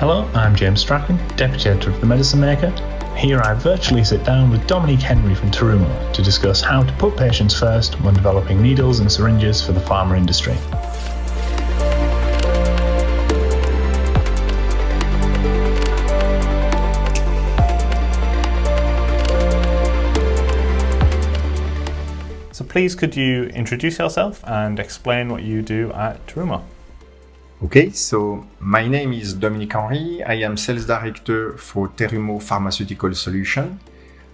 Hello, I'm James Strachan, Deputy Editor of The Medicine Maker. Here I virtually sit down with Dominique Henry from Terumo to discuss how to put patients first when developing needles and syringes for the pharma industry. So please could you introduce yourself and explain what you do at Terumo? Okay, so my name is Dominique Henry. I am Sales Director for Terumo Pharmaceutical Solution,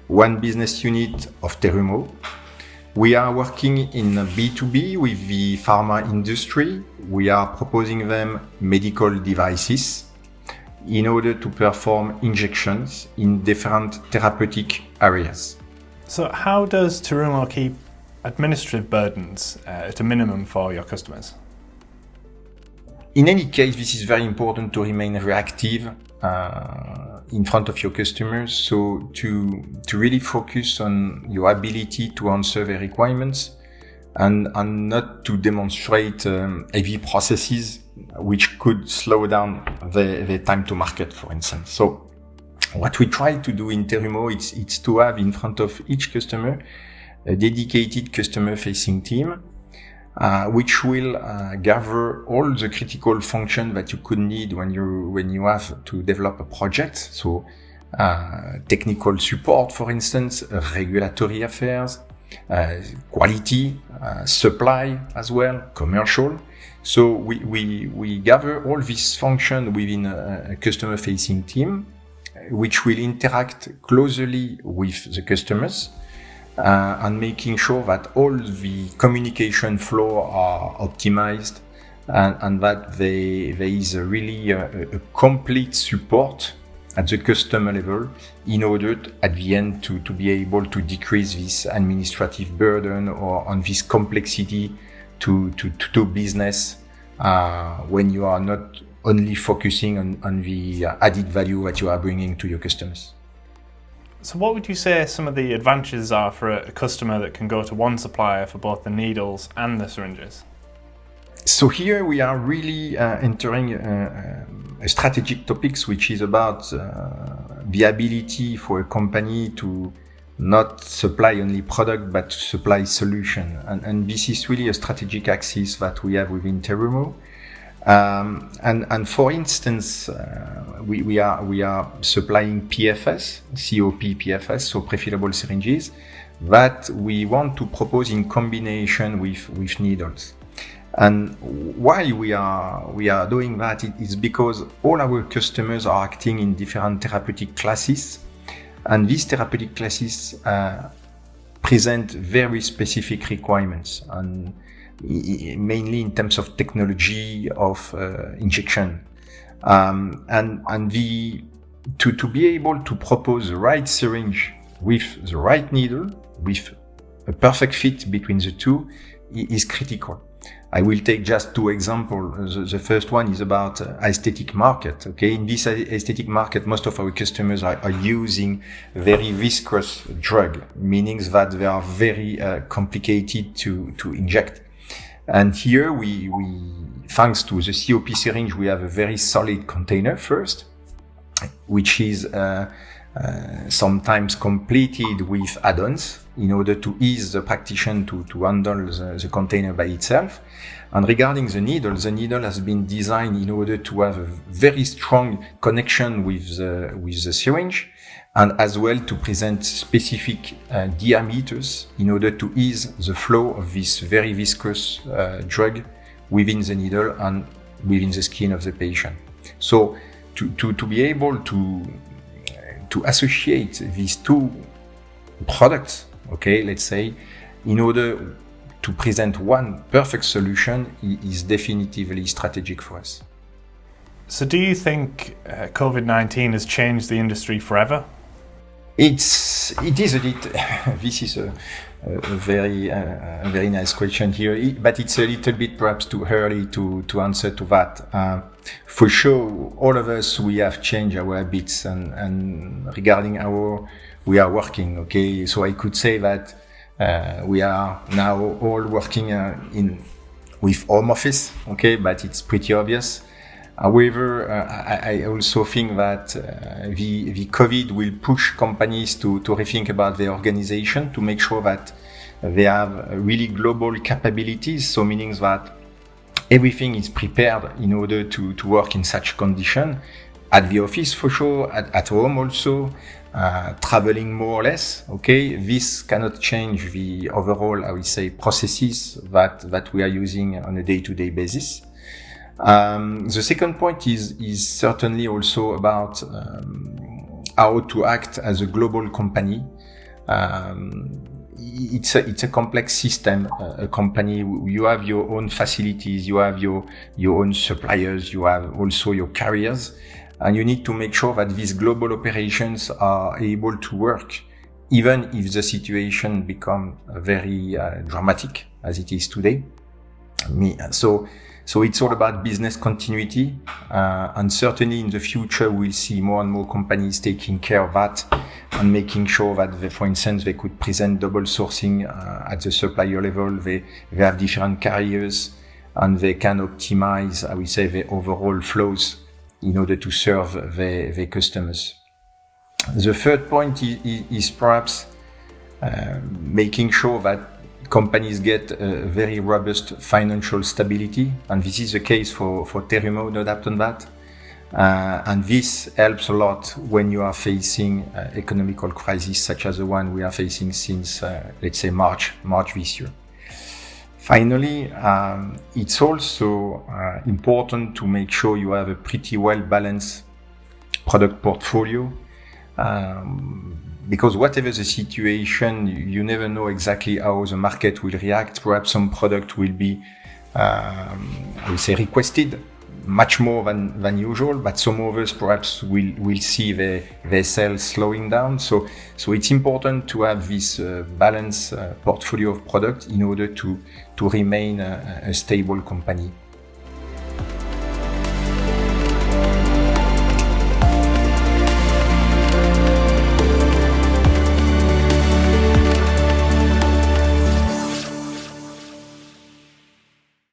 one business unit of Terumo. We are working in B2B with the pharma industry. We are proposing them medical devices in order to perform injections in different therapeutic areas. So how does Terumo keep administrative burdens at a minimum for your customers? In any case, this is very important to remain reactive in front of your customers. So to really focus on your ability to answer their requirements and not to demonstrate heavy processes which could slow down the time to market, for instance. So what we try to do in Terumo, it's to have in front of each customer a dedicated customer-facing team, which will gather all the critical function that you could need when you have to develop a project. So technical support, for instance, regulatory affairs, quality, supply as well, commercial. So we gather all this function within a customer-facing team, which will interact closely with the customers. And making sure that all the communication flow are optimized and that there is really a complete support at the customer level in order at the end to be able to decrease this administrative burden or on this complexity to do business when you are not only focusing on the added value that you are bringing to your customers. So what would you say some of the advantages are for a customer that can go to one supplier for both the needles and the syringes? So here we are really entering a strategic topics, which is about the ability for a company to not supply only product, but to supply solution. And this is really a strategic axis that we have within Terumo. And for instance, we are supplying PFS, COP PFS, so prefillable syringes, that we want to propose in combination with needles. And why we are doing that is because all our customers are acting in different therapeutic classes, and these therapeutic classes present very specific requirements, and mainly in terms of technology of injection, and to be able to propose the right syringe with the right needle with a perfect fit between the two is critical. I will take just two examples. The first one is about aesthetic market. Okay, in this aesthetic market, most of our customers are using very viscous drug, meaning that they are very complicated to inject. And here we thanks to the COP syringe, we have a very solid container first, which is sometimes completed with add-ons in order to ease the practitioner to handle the container by itself. And regarding the needle has been designed in order to have a very strong connection with the syringe, and as well to present specific diameters in order to ease the flow of this very viscous drug within the needle and within the skin of the patient. So to be able to associate these two products, okay, let's say, in order to present one perfect solution is definitively strategic for us. So do you think COVID-19 has changed the industry forever? It is a bit. This is a very nice question here, but it's a little bit perhaps too early to answer to that. For sure, all of us, we have changed our habits and regarding how we are working. Okay, so I could say that we are now all working with home office. Okay, but it's pretty obvious. However, I also think that the COVID will push companies to rethink about their organization, to make sure that they have really global capabilities. So meaning that everything is prepared in order to work in such condition, at the office for sure, at home also, traveling more or less. Okay, this cannot change the overall, I would say, processes that we are using on a day-to-day basis. The second point is certainly also about how to act as a global company. It's a complex system. A company, you have your own facilities, you have your own suppliers, you have also your carriers, and you need to make sure that these global operations are able to work, even if the situation become very dramatic as it is today. So it's all about business continuity, and certainly in the future we'll see more and more companies taking care of that and making sure that, for instance, they could present double sourcing at the supplier level. They have different carriers and they can optimize, I would say, the overall flows in order to serve their customers. The third point is perhaps making sure that companies get very robust financial stability, and this is the case for Terumo, no doubt on that. And this helps a lot when you are facing economical crisis such as the one we are facing since, let's say, March this year. Finally, it's also important to make sure you have a pretty well-balanced product portfolio, because whatever the situation, you never know exactly how the market will react. Perhaps some product will be, I would say, requested much more than usual, but some others perhaps will see their sales slowing down. So it's important to have this balanced portfolio of products in order to remain a stable company.